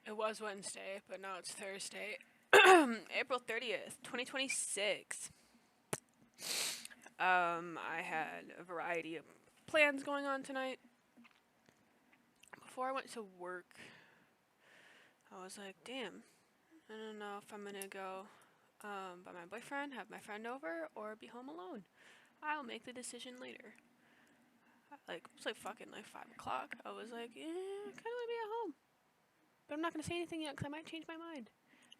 It was Wednesday, but now it's Thursday. April 30th, 2026. I had a variety of plans going on tonight. Before I went to work, I was like, damn, I don't know if I'm gonna go by my boyfriend, have my friend over, or be home alone. I'll make the decision later. It's like fucking like 5 o'clock. I was like, I kind of want to be at home. But I'm not gonna say anything yet because I might change my mind.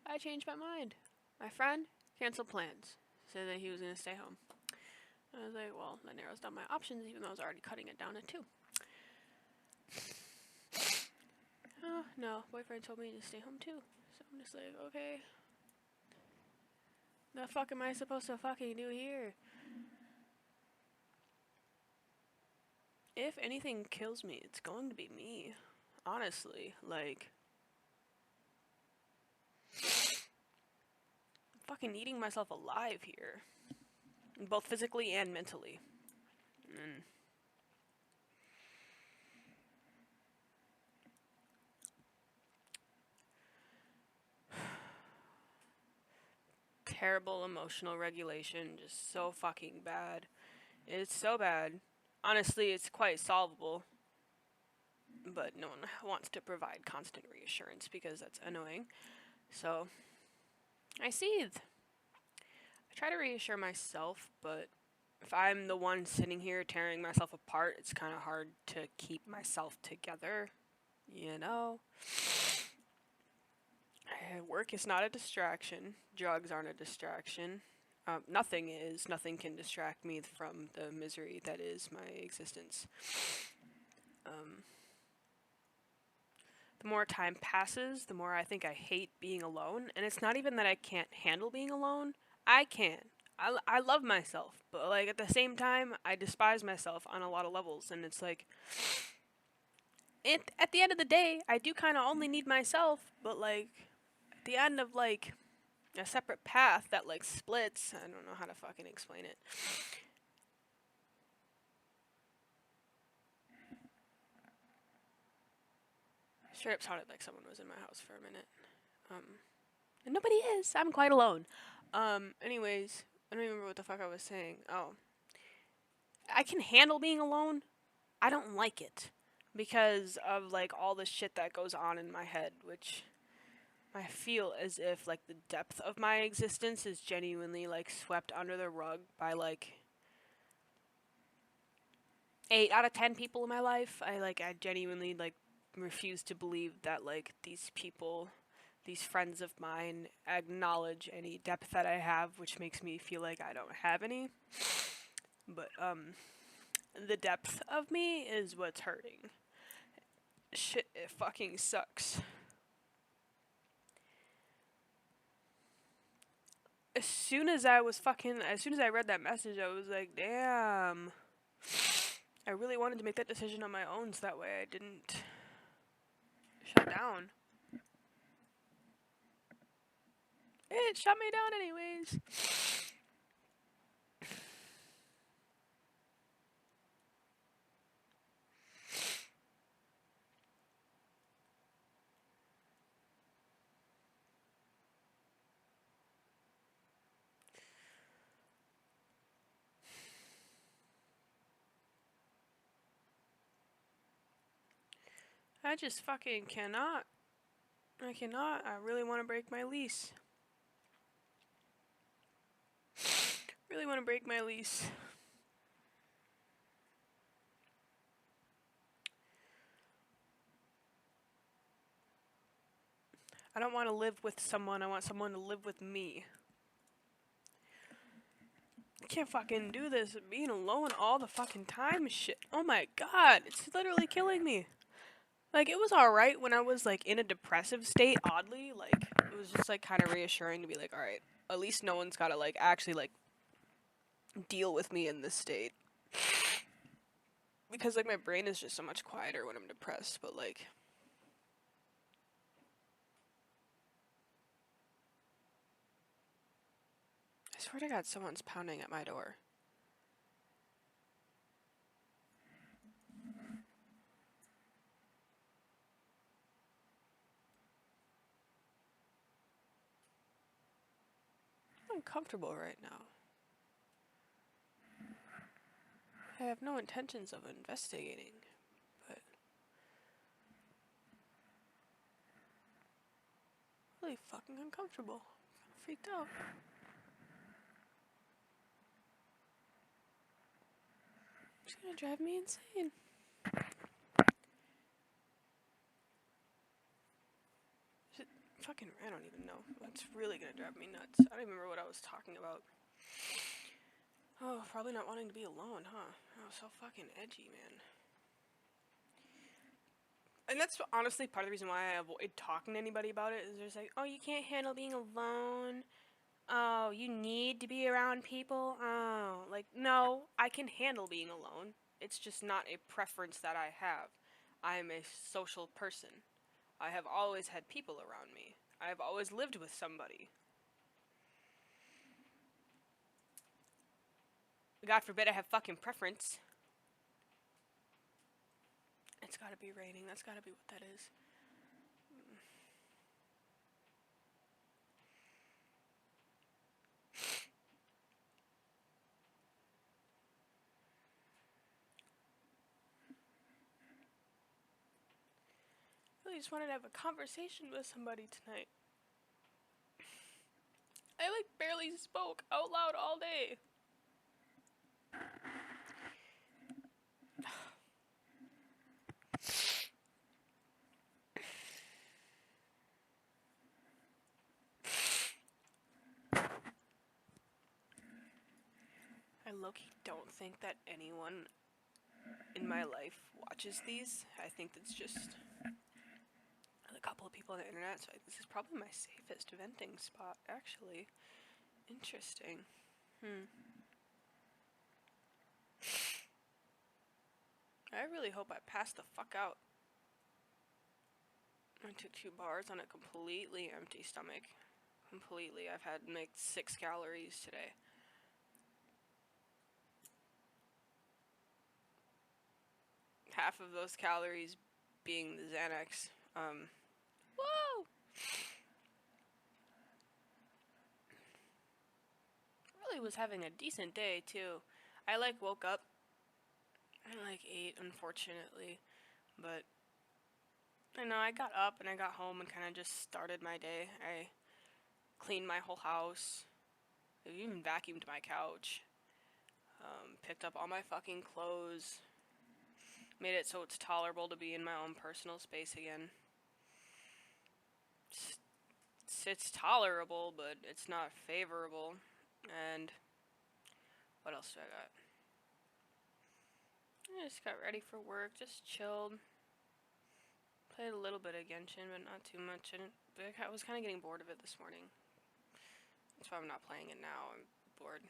I changed my mind. My friend canceled plans. Said that he was gonna stay home. I was like, well, that narrows down my options, even though I was already cutting it down to 2. Oh, no, boyfriend told me to stay home too. So I'm just like, okay. The fuck am I supposed to fucking do here? If anything kills me, it's going to be me. Honestly, like, I'm fucking eating myself alive here. Both physically and mentally. And terrible emotional regulation, just so fucking bad. It's so bad. Honestly, it's quite solvable, but no one wants to provide constant reassurance because that's annoying. So, I seethe. I try to reassure myself, but if I'm the one sitting here tearing myself apart, it's kind of hard to keep myself together, you know? Work is not a distraction, drugs aren't a distraction. Nothing is. Nothing can distract me from the misery that is my existence. Um, the more time passes, the more I think I hate being alone. And it's not even that I can't handle being alone. I can. I love myself. But, like, at the same time, I despise myself on a lot of levels. And it's like, at the end of the day, I do kind of only need myself. But, like, at the end of, like, a separate path that, like, splits, I don't know how to fucking explain it. Straight up sounded like someone was in my house for a minute. And nobody is. I'm quite alone. Anyways, I don't even remember what the fuck I was saying. Oh. I can handle being alone. I don't like it. Because of, like, all the shit that goes on in my head, which I feel as if, like, the depth of my existence is genuinely, like, swept under the rug by, like, 8 out of 10 people in my life. I genuinely, like, refuse to believe that, like, these people, these friends of mine, acknowledge any depth that I have, which makes me feel like I don't have any. But the depth of me is what's hurting. Shit, it fucking sucks. As soon as I read that message, I was like, damn. I really wanted to make that decision on my own so that way I didn't shut down. It shut me down anyways. I just fucking cannot. I cannot. I really want to break my lease. Really want to break my lease. I don't want to live with someone. I want someone to live with me. I can't fucking do this. Being alone all the fucking time shit. Oh my god. It's literally killing me. Like, it was alright when I was, like, in a depressive state, oddly. Like, it was just, like, kind of reassuring to be like, alright, at least no one's gotta, like, actually, like, deal with me in this state. Because, like, my brain is just so much quieter when I'm depressed, but, like, I swear to God, someone's pounding at my door. uncomfortable right now. I have no intentions of investigating, but really fucking uncomfortable. Kind of freaked out. It's gonna drive me insane. Fucking, I don't even know. It's really gonna drive me nuts. I don't even remember what I was talking about. Oh, probably not wanting to be alone, huh? Oh, so fucking edgy, man. And that's honestly part of the reason why I avoid talking to anybody about it, is there's like, oh, you can't handle being alone. Oh, you need to be around people. Oh, like, no, I can handle being alone. It's just not a preference that I have. I am a social person. I have always had people around me. I have always lived with somebody. God forbid I have fucking preference. It's gotta be raining. That's gotta be what that is. I really just wanted to have a conversation with somebody tonight. I like barely spoke out loud all day. I low-key don't think that anyone in my life watches these. I think it's just a couple of people on the internet, so this is probably my safest venting spot, actually. Interesting. I really hope I pass the fuck out. I took 2 bars on a completely empty stomach. Completely. I've had like 6 calories today. Half of those calories being the Xanax. Whoa! Really was having a decent day too. I like woke up at like 8, unfortunately, but I know I got up and I got home and kind of just started my day. I cleaned my whole house. I even vacuumed my couch. Picked up all my fucking clothes. Made it so it's tolerable to be in my own personal space again. It's tolerable, but it's not favorable. And what else do I got? I just got ready for work, just chilled. Played a little bit of Genshin, but not too much. I was kind of getting bored of it this morning. That's why I'm not playing it now. I'm bored.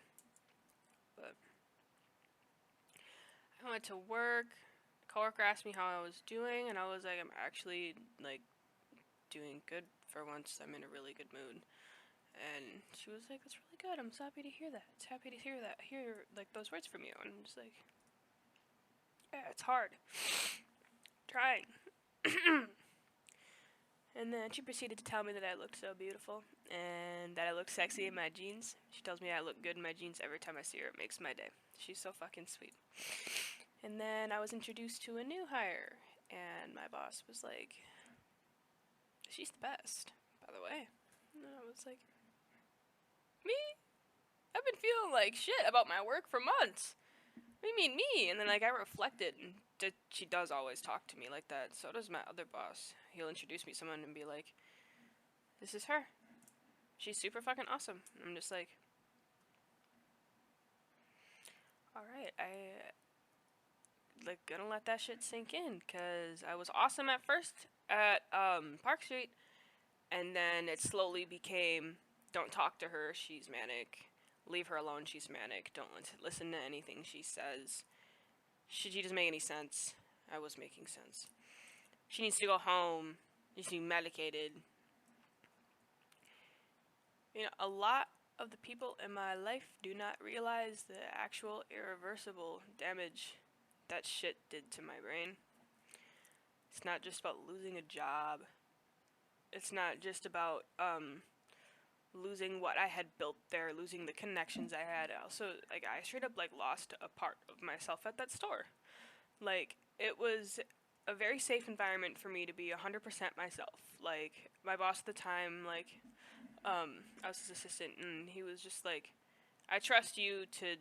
But I went to work. A coworker asked me how I was doing, and I was like, I'm actually like doing good for once. I'm in a really good mood. And she was like, that's really good. I'm so happy to hear that. It's happy to hear that. Hear like those words from you. And I'm just like, yeah, it's hard. Trying. And then she proceeded to tell me that I looked so beautiful and that I looked sexy in my jeans. She tells me I look good in my jeans every time I see her. It makes my day. She's so fucking sweet. And then I was introduced to a new hire, and my boss was like, she's the best, by the way. And I was like, me? I've been feeling like shit about my work for months. What do you mean me? And then like I reflected, and she does always talk to me like that. So does my other boss. He'll introduce me to someone and be like, this is her. She's super fucking awesome. And I'm just like, alright, I like gonna let that shit sink in, cause I was awesome at first at Park Street, and then it slowly became, don't talk to her, she's manic. Leave her alone, she's manic. Don't listen to anything she says. She doesn't make any sense. I was making sense. She needs to go home. Needs to be medicated. You know, a lot of the people in my life do not realize the actual irreversible damage that shit did to my brain. It's not just about losing a job. It's not just about losing what I had built there, losing the connections I had. Also, like, I straight up, like, lost a part of myself at that store. Like, it was a very safe environment for me to be 100% myself. Like, my boss at the time, like, I was his assistant, and he was just like, I trust you to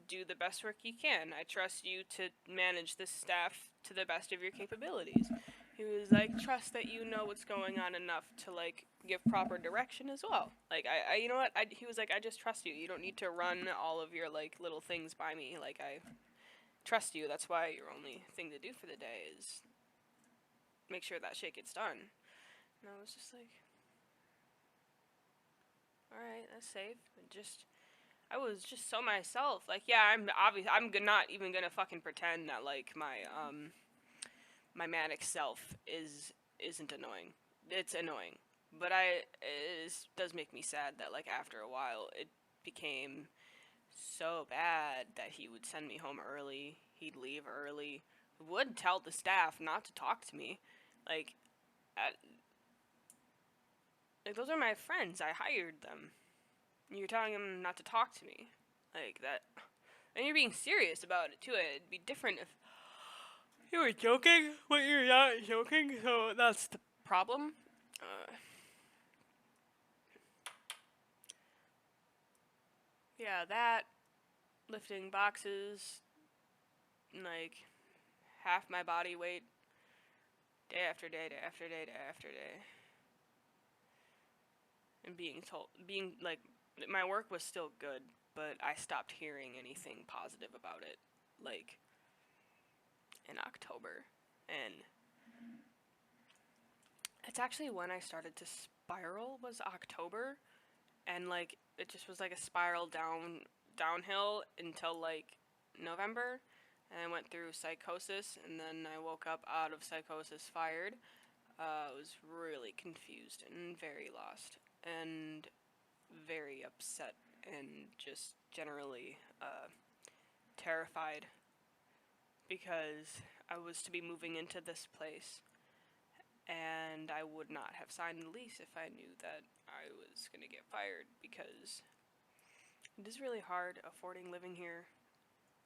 do the best work you can. I trust you to manage this staff to the best of your capabilities. He was like, trust that you know what's going on enough to, like, give proper direction as well. Like, you know what? He was like, I just trust you. You don't need to run all of your, like, little things by me. Like, I trust you. That's why your only thing to do for the day is make sure that shit gets done. And I was just like, alright, that's safe. I was just so myself. Like, yeah, not even gonna fucking pretend that, like, my manic self isn't annoying. It's annoying, but it does make me sad that, like, after a while it became so bad that he would send me home early. He'd leave early. Would tell the staff not to talk to me. Like, like, those are my friends. I hired them. You're telling them not to talk to me, like that, and you're being serious about it too. It'd be different if you were joking, but you're not joking, so that's the problem. Yeah, that, lifting boxes, like, half my body weight, day after day, day after day, day after day. And being like, my work was still good, but I stopped hearing anything positive about it, like, in October. And it's actually when I started to spiral, was October. And, like, it just was like a spiral downhill until, like, November. And I went through psychosis, and then I woke up out of psychosis fired. I was really confused and very lost and very upset and just generally terrified because I was to be moving into this place, and I would not have signed the lease if I knew that I was going to get fired, because it is really hard affording living here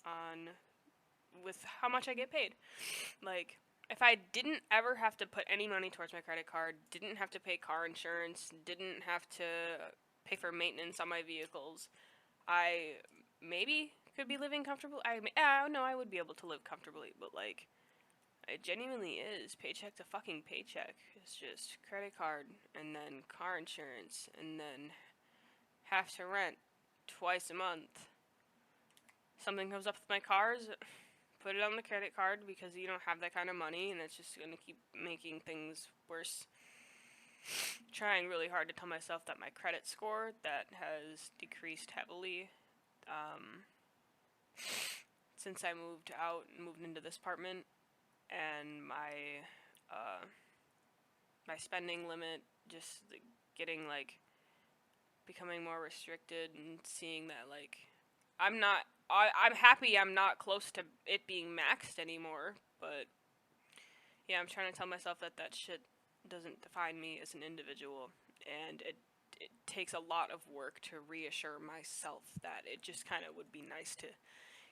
on with how much I get paid. Like, if I didn't ever have to put any money towards my credit card, didn't have to pay car insurance, didn't have to pay for maintenance on my vehicles, I maybe could be living comfortably. I would be able to live comfortably, but, like, it genuinely is paycheck to fucking paycheck. It's just credit card, and then car insurance, and then have to rent twice a month. Something comes up with my cars, put it on the credit card because you don't have that kind of money, and it's just gonna keep making things worse. Trying really hard to tell myself that my credit score that has decreased heavily since I moved out and moved into this apartment, and my spending limit just, like, getting, like, becoming more restricted, and seeing that, like, I'm happy I'm not close to it being maxed anymore, but yeah, I'm trying to tell myself that that shit doesn't define me as an individual, and it takes a lot of work to reassure myself that it just kind of would be nice to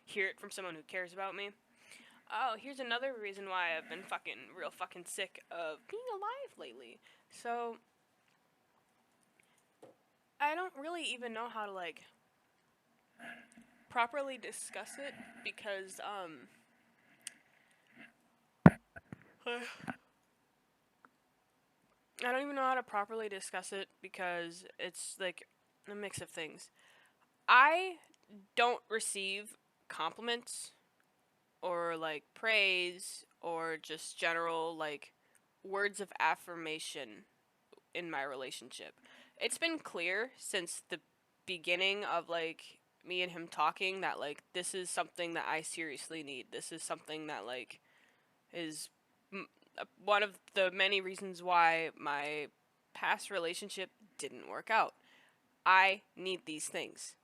hear it from someone who cares about me. Oh, here's another reason why I've been real fucking sick of being alive lately. So, I don't really even know how to, like, properly discuss it, because, I don't even know how to properly discuss it because it's, like, a mix of things. I don't receive compliments or, like, praise or just general, like, words of affirmation in my relationship. It's been clear since the beginning of, like, me and him talking that, like, this is something that I seriously need. This is something that, like, is one of the many reasons why my past relationship didn't work out. I need these things.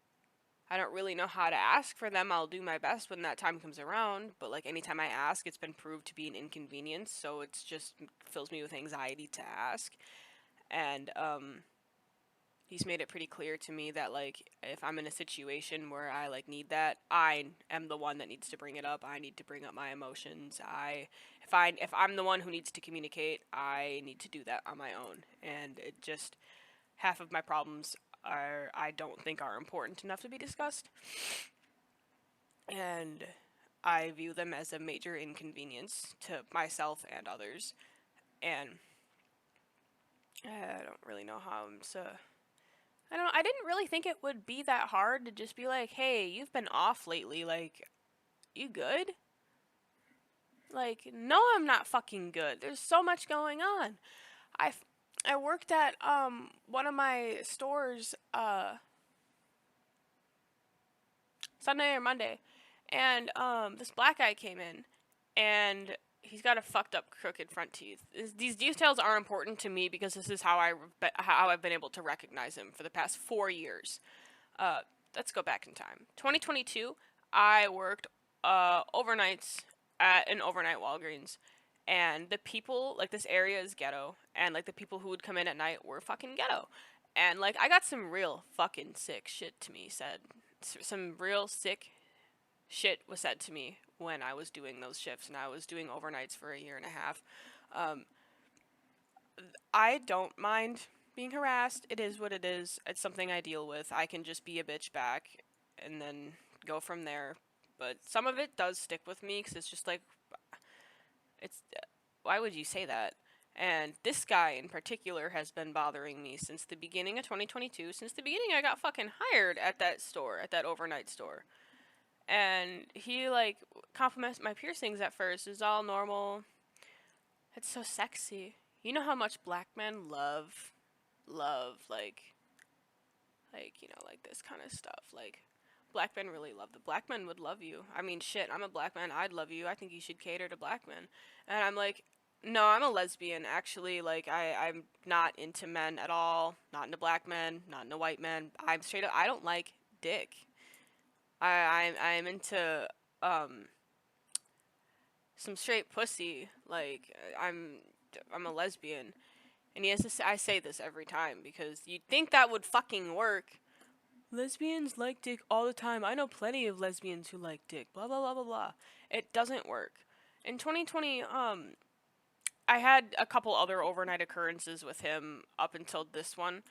I don't really know how to ask for them. I'll do my best when that time comes around, but, like, anytime I ask, it's been proved to be an inconvenience, so it's just fills me with anxiety to ask. And he's made it pretty clear to me that, like, if I'm in a situation where I, like, need that, I am the one that needs to bring it up. I need to bring up my emotions. If I'm the one who needs to communicate, I need to do that on my own. And it just, half of my problems I don't think are important enough to be discussed. And I view them as a major inconvenience to myself and others. And I don't really know how I didn't really think it would be that hard to just be like, hey, you've been off lately. Like, you good? Like, no, I'm not fucking good. There's so much going on. I, I worked at one of my stores Sunday or Monday, and this black guy came in, and he's got a fucked up crooked front teeth. These details are important to me because this is how I've been able to recognize him for the past 4 years. Let's go back in time. 2022, I worked overnights at an overnight Walgreens, and the people, like, this area is ghetto, and, like, the people who would come in at night were fucking ghetto. And, like, I got some real fucking sick shit to me said. Some real sick shit was said to me when I was doing those shifts, and I was doing overnights for a year and a half. I don't mind being harassed. It is what it is. It's something I deal with. I can just be a bitch back and then go from there. But some of it does stick with me because it's just like, why would you say that? And this guy in particular has been bothering me since the beginning of 2022. Since the beginning, I got fucking hired at that store, at that overnight store. And he, like, compliments my piercings at first. It's all normal. It's so sexy. You know how much black men love, like, like this kind of stuff. Like, black men really love the black men would love you. I mean, shit, I'm a black man. I'd love you. I think you should cater to black men. And I'm like, no, I'm a lesbian, actually. Like, I'm not into men at all. Not into black men. Not into white men. I'm straight up, I don't like dick. I'm into, some straight pussy. Like, I'm a lesbian. And he has to say, I say this every time because you'd think that would fucking work. Lesbians like dick all the time. I know plenty of lesbians who like dick. Blah, blah, blah, blah, blah. It doesn't work. In 2020, I had a couple other overnight occurrences with him up until this one.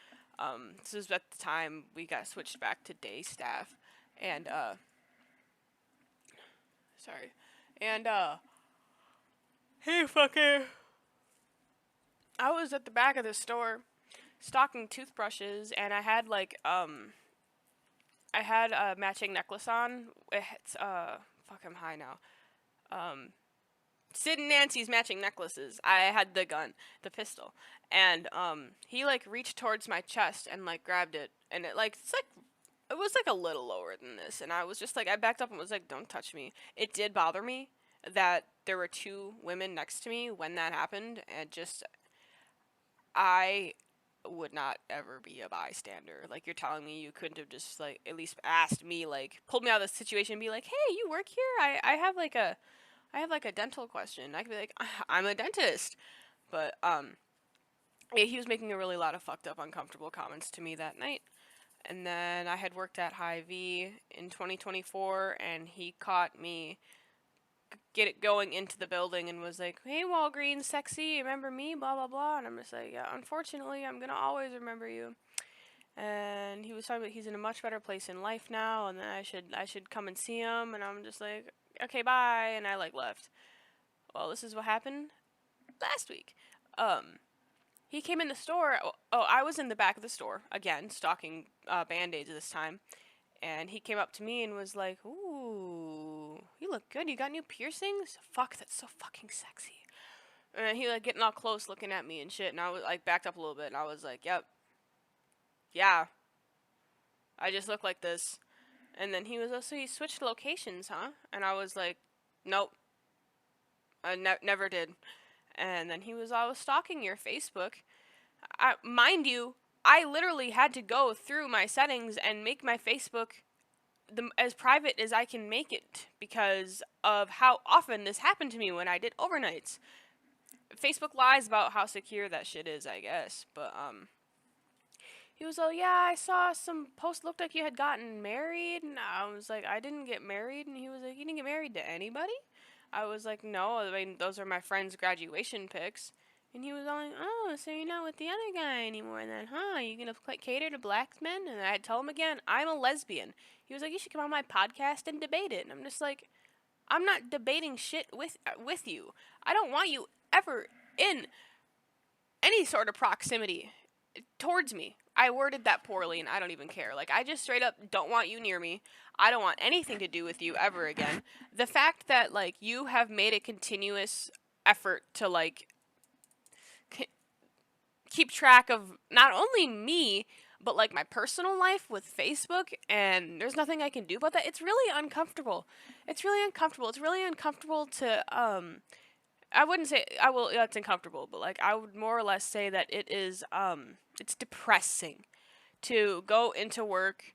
This is at the time we got switched back to day staff. And, sorry. And, hey, fucker. I was at the back of the store stocking toothbrushes, and I had, like, I had a matching necklace on. It's, fuck, I'm high now. Sid and Nancy's matching necklaces. I had the gun, the pistol. And, he, like, reached towards my chest and, like, grabbed it. And it, like, it was, like, a little lower than this. And I was just, like, I backed up and was like, don't touch me. It did bother me that there were two women next to me when that happened. And just, I would not ever be a bystander. Like, you're telling me you couldn't have just, like, at least asked me, like, pulled me out of the situation and be like, hey, you work here? I have a dental question. I could be like, I'm a dentist. But, yeah, he was making a really lot of fucked up, uncomfortable comments to me that night. And then I had worked at Hy-Vee in 2024, and he caught me going into the building and was like, hey, Walgreens, sexy, remember me, blah, blah, blah. And I'm just like, yeah, unfortunately, I'm gonna always remember you. And he was talking about he's in a much better place in life now, and then I should come and see him. And I'm just like, okay, bye. And I, like, left. Well, this is what happened last week. He came in the store. Oh, I was in the back of the store, again, stocking Band-Aids this time. And he came up to me and was like, ooh, you look good. You got new piercings? Fuck, that's so fucking sexy. And he, like, getting all close looking at me and shit. And I was, like, backed up a little bit. And I was like, yep. Yeah. I just look like this. And then he was, oh, so you switched locations, huh? And I was like, nope. I never did. And then he was, I was stalking your Facebook. Mind you, I literally had to go through my settings and make my Facebook as private as I can make it because of how often this happened to me when I did overnights. Facebook lies about how secure that shit is, I guess. But, He was like, yeah, I saw some post looked like you had gotten married. And I was like, I didn't get married. And he was like, you didn't get married to anybody? I was like, no, I mean, those are my friend's graduation pics. And he was all like, oh, so you're not with the other guy anymore then, huh? You gonna cater to black men? And I told him again, I'm a lesbian. He was like, you should come on my podcast and debate it. And I'm just like, I'm not debating shit with you. I don't want you ever in any sort of proximity towards me. I worded that poorly and I don't even care. Like, I just straight up don't want you near me. I don't want anything to do with you ever again. The fact that, like, you have made a continuous effort to, like, keep track of not only me, but, like, my personal life with Facebook, and there's nothing I can do about that. It's really uncomfortable. It's really uncomfortable. It's really uncomfortable to, I wouldn't say that's uncomfortable, but like I would more or less say that it is it's depressing to go into work,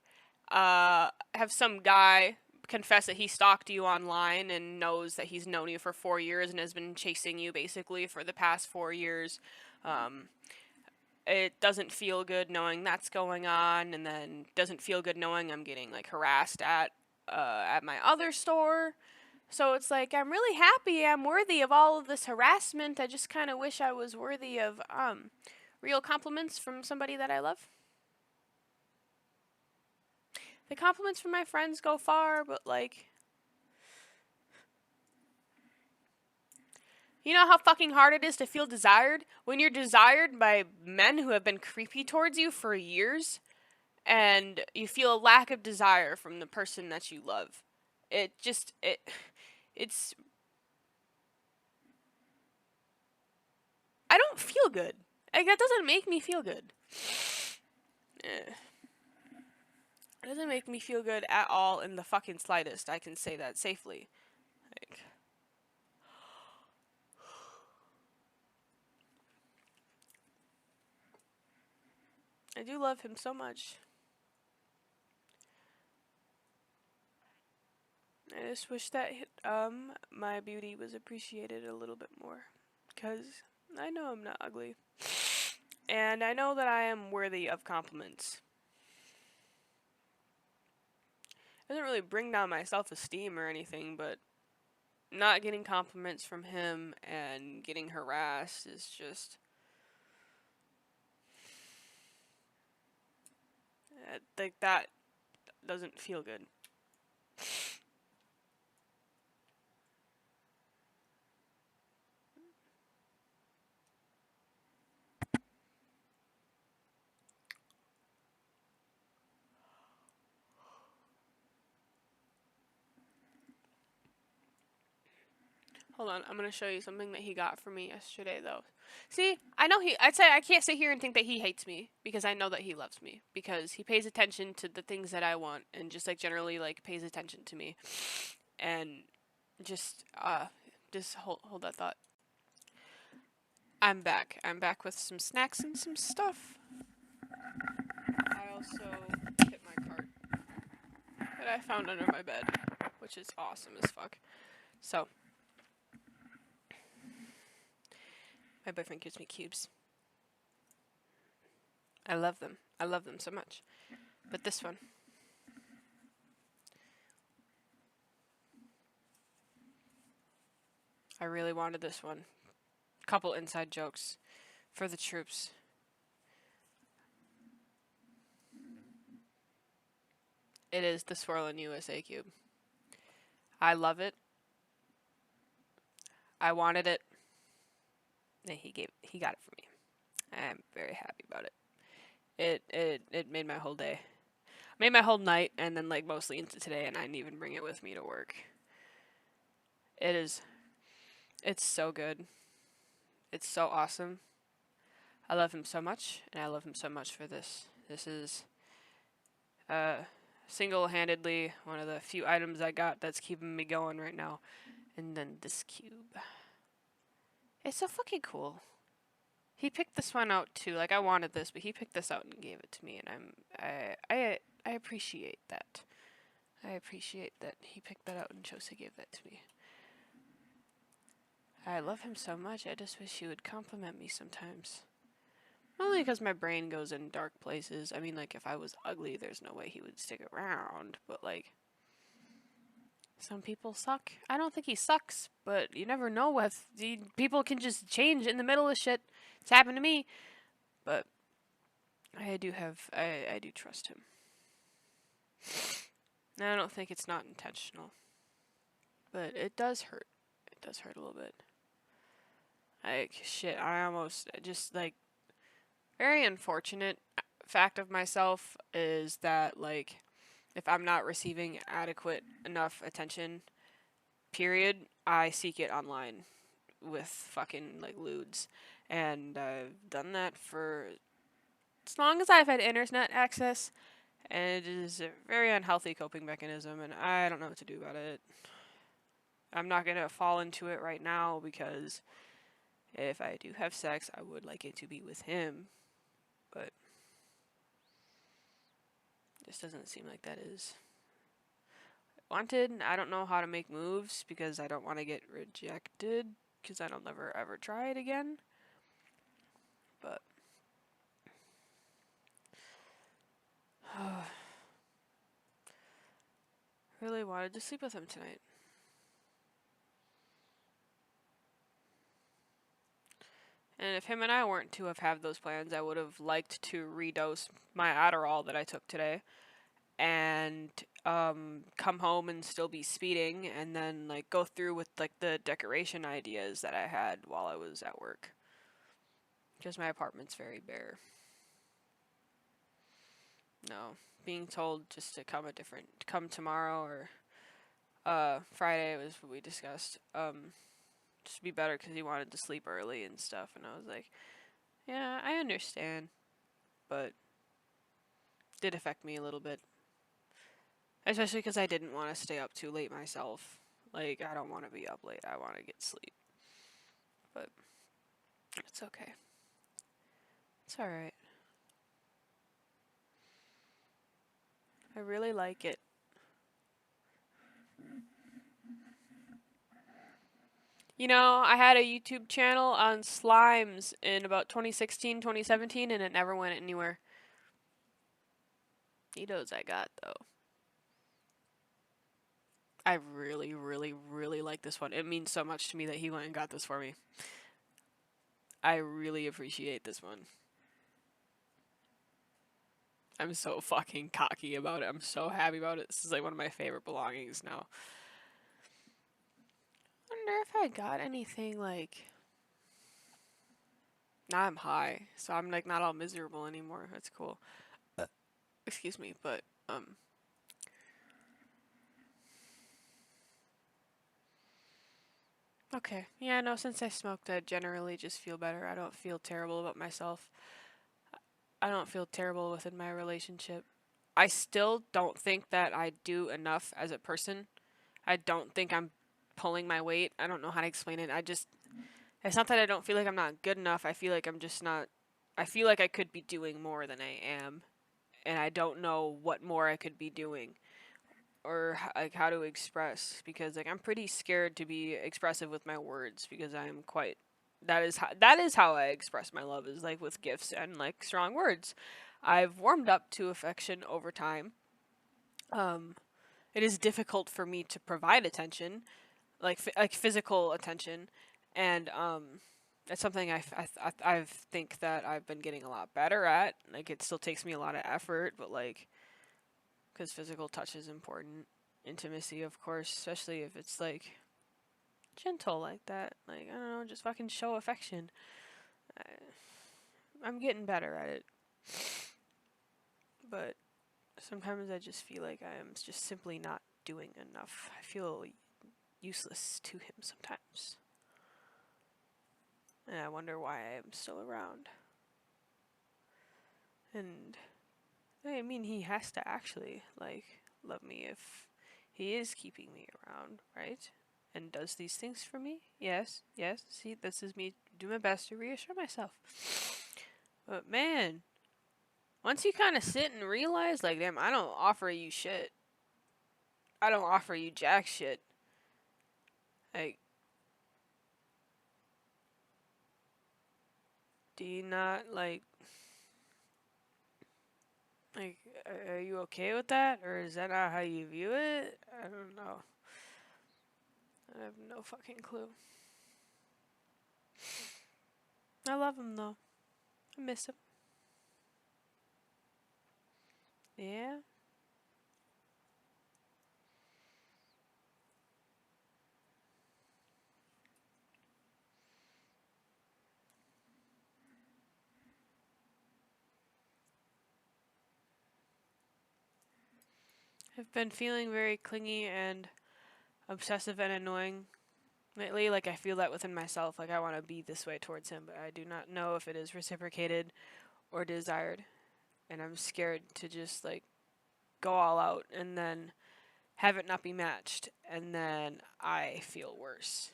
have some guy confess that he stalked you online and knows that he's known you for 4 years and has been chasing you basically for the past 4 years. It doesn't feel good knowing that's going on, and then doesn't feel good knowing I'm getting like harassed at my other store. So it's like, I'm really happy I'm worthy of all of this harassment. I just kind of wish I was worthy of real compliments from somebody that I love. The compliments from my friends go far, but like, you know how fucking hard it is to feel desired when you're desired by men who have been creepy towards you for years, and you feel a lack of desire from the person that you love. It's I don't feel good. Like, that doesn't make me feel good. It doesn't make me feel good at all in the fucking slightest. I can say that safely. Like, I do love him so much. I just wish that my beauty was appreciated a little bit more, because I know I'm not ugly, and I know that I am worthy of compliments. It doesn't really bring down my self-esteem or anything, but not getting compliments from him and getting harassed is just like, that doesn't feel good. Hold on, I'm gonna show you something that he got for me yesterday, though. See, I can't sit here and think that he hates me, because I know that he loves me, because he pays attention to the things that I want, and just like generally like pays attention to me, and just hold that thought. I'm back. I'm back with some snacks and some stuff. I also hit my cart that I found under my bed, which is awesome as fuck. So, my boyfriend gives me cubes. I love them. I love them so much. But this one, I really wanted this one. Couple inside jokes for the troops. It is the Swirlin' USA cube. I love it. I wanted it. And he got it for me. I'm very happy about it. It made my whole day. Made my whole night, and then like mostly into today, and I didn't even bring it with me to work. It's so good. It's so awesome. I love him so much, and I love him so much for this. This is single-handedly one of the few items I got that's keeping me going right now. And then this cube. It's so fucking cool. He picked this one out too. Like, I wanted this, but he picked this out and gave it to me, and I appreciate that. I appreciate that he picked that out and chose to give that to me. I love him so much. I just wish he would compliment me sometimes. Not Usually because my brain goes in dark places. I mean, like, if I was ugly, there's no way he would stick around. But, like, some people suck. I don't think he sucks, but you never know if people can just change in the middle of shit. It's happened to me. But I do trust him. And I don't think it's not intentional. But it does hurt. It does hurt a little bit. Like, shit, I almost just, like, very unfortunate fact of myself is that, like, if I'm not receiving adequate enough attention, period, I seek it online with fucking, like, lewds. And I've done that for as long as I've had internet access, and it is a very unhealthy coping mechanism, and I don't know what to do about it. I'm not gonna fall into it right now because if I do have sex, I would like it to be with him, but this doesn't seem like that is wanted. I don't know how to make moves because I don't want to get rejected because I don't never ever try it again. But really wanted to sleep with him tonight. And if him and I weren't to have had those plans, I would have liked to redose my Adderall that I took today and come home and still be speeding and then like go through with like the decoration ideas that I had while I was at work. Because my apartment's very bare. No, being told just to come tomorrow or Friday was what we discussed. Just be better because he wanted to sleep early and stuff, and I was like, yeah, I understand, but did affect me a little bit, especially because I didn't want to stay up too late myself. Like, I don't want to be up late. I want to get sleep, but it's okay. It's all right. I really like it. You know, I had a YouTube channel on slimes in about 2016, 2017, and it never went anywhere. Neatos I got, though. I really, really, really like this one. It means so much to me that he went and got this for me. I really appreciate this one. I'm so fucking cocky about it. I'm so happy about it. This is like one of my favorite belongings now. I wonder if I got anything like... Now I'm high, so I'm like not all miserable anymore. That's cool. Excuse me, but okay. Yeah, no, since I smoked, I generally just feel better. I don't feel terrible about myself. I don't feel terrible within my relationship. I still don't think that I do enough as a person. I don't think I'm pulling my weight. I don't know how to explain it. It's not that I don't feel like I'm not good enough. I feel like I'm just not, I feel like I could be doing more than I am. And I don't know what more I could be doing or like how to express because like I'm pretty scared to be expressive with my words because I'm quite that is how I express my love is like with gifts and like strong words. I've warmed up to affection over time. It is difficult for me to provide attention, like physical attention, and it's something I think that I've been getting a lot better at. Like it still takes me a lot of effort, but like because physical touch is important. Intimacy, of course, especially if it's like gentle like that. Like I don't know, just fucking show affection. I'm getting better at it, but sometimes I just feel like I am just simply not doing enough. I feel useless to him sometimes. And I wonder why I am still around. And I mean, he has to actually, like, love me if he is keeping me around, right? And does these things for me? Yes, yes. See, this is me doing my best to reassure myself. But man, once you kind of sit and realize, like, damn, I don't offer you shit. I don't offer you jack shit. Like, do you not, like, Like, are you okay with that? Or is that not how you view it? I don't know. I have no fucking clue. I love him though. I miss him. Yeah. I've been feeling very clingy and obsessive and annoying lately. Like, I feel that within myself. Like, I want to be this way towards him, but I do not know if it is reciprocated or desired. And I'm scared to just, like, go all out and then have it not be matched. And then I feel worse.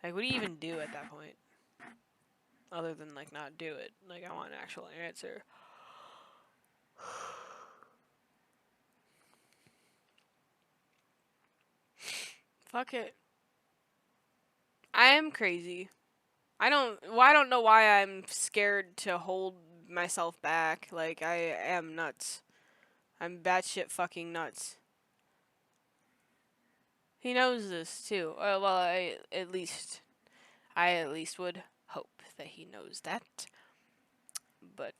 Like, what do you even do at that point? Other than, like, not do it. Like, I want an actual answer. Fuck it. I am crazy. I don't know why I'm scared to hold myself back. Like, I am nuts. I'm batshit fucking nuts. He knows this too. Well, I at least would hope that he knows that. But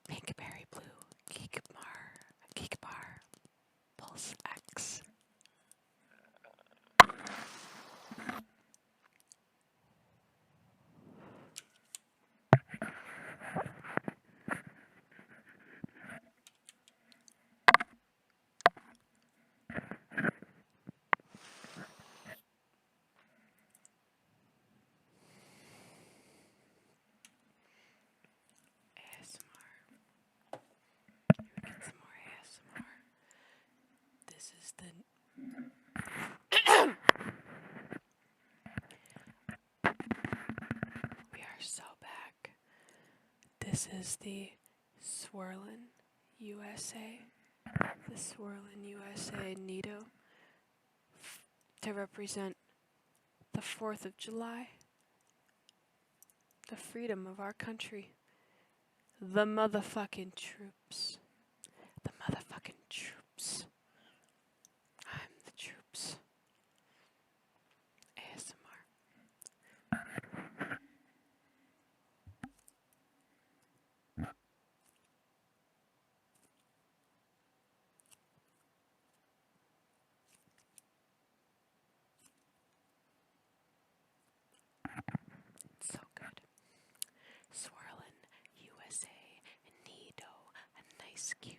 Pinkberry Blue, Geek Bar, Pulse X. ASMR. Get some more ASMR. This is the We are so back. This is the Swirlin' USA. The Swirlin' USA Nito to represent the 4th of July. The freedom of our country. The motherfucking troops. The motherfucking troops. I'm the troops. ASMR. So good. Swirlin' USA Nido. A nice cube.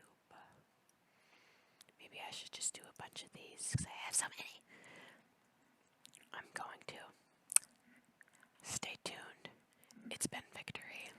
Maybe I should just do a bunch of these because I have so many. I'm going to. Stay tuned. It's been Victory.